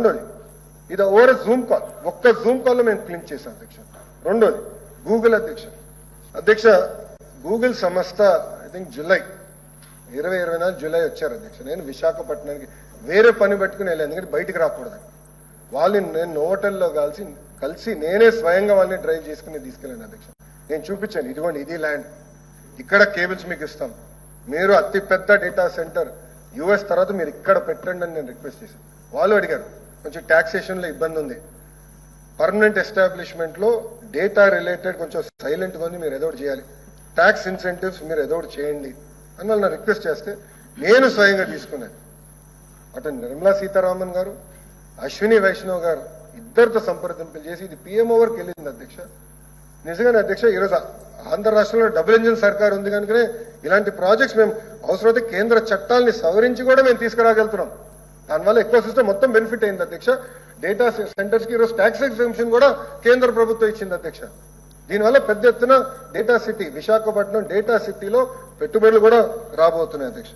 రెండోది ఇది over Zoom call, ఒక్క జూమ్ కాల్లో మేము క్లిన్ చేశాం అధ్యక్ష. రెండోది గూగుల్ అధ్యక్ష గూగుల్ సంస్థ ఐ థింక్ జూలై 24 జూలై వచ్చారు అధ్యక్ష. నేను విశాఖపట్నానికి వేరే పని పెట్టుకుని వెళ్ళాను, ఎందుకంటే బయటికి రాకూడదు. వాళ్ళని నేను హోటల్లో కలిసి నేనే స్వయంగా వాళ్ళని డ్రైవ్ చేసుకుని తీసుకెళ్ళాను అధ్యక్ష. నేను చూపించాను, ఇదిగోండి ఇది ల్యాండ్, ఇక్కడ కేబుల్స్ మీకు ఇస్తాం, మీరు అతి పెద్ద డేటా సెంటర్ యుఎస్ తర్వాత మీరు ఇక్కడ పెట్టండి అని నేను రిక్వెస్ట్ చేశాను. వాళ్ళు అడిగారు, కొంచెం ట్యాక్సేషన్లో ఇబ్బంది ఉంది, పర్మనెంట్ ఎస్టాబ్లిష్మెంట్లో డేటా రిలేటెడ్ కొంచెం సైలెంట్గా ఉంది, మీరు ఏదో ఒకటి చేయాలి, ట్యాక్స్ ఇన్సెంటివ్స్ మీరు ఏదో ఒకటి చేయండి అని వాళ్ళు రిక్వెస్ట్ చేస్తే నేను స్వయంగా తీసుకున్నాను. అటు నిర్మలా సీతారామన్ గారు, అశ్విని వైష్ణవ్ గారు ఇద్దరితో సంప్రదింపులు చేసి ఇది పిఎంఓ వరకు వెళ్ళింది అధ్యక్ష. నిజంగానే అధ్యక్ష, ఈరోజు ఆంధ్ర రాష్ట్రంలో డబుల్ ఇంజిన్ సర్కార్ ఉంది కనుకనే ఇలాంటి ప్రాజెక్ట్స్ మేము అవసరమైతే కేంద్ర చట్టాలని సవరించి కూడా మేము తీసుకురాగలుగుతున్నాం. దానివల్ల ఎక్కువ సిస్టమ్ మొత్తం బెనిఫిట్ అయింది అధ్యక్ష. డేటా సెంటర్స్ కి ఈరోజు ట్యాక్స్ ఎగ్జంప్షన్ కూడా కేంద్ర ప్రభుత్వం ఇచ్చింది అధ్యక్ష. దీనివల్ల పెద్ద ఎత్తున డేటా సిటీ విశాఖపట్నం డేటా సిటీలో పెట్టుబడులు కూడా రాబోతున్నాయి అధ్యక్ష.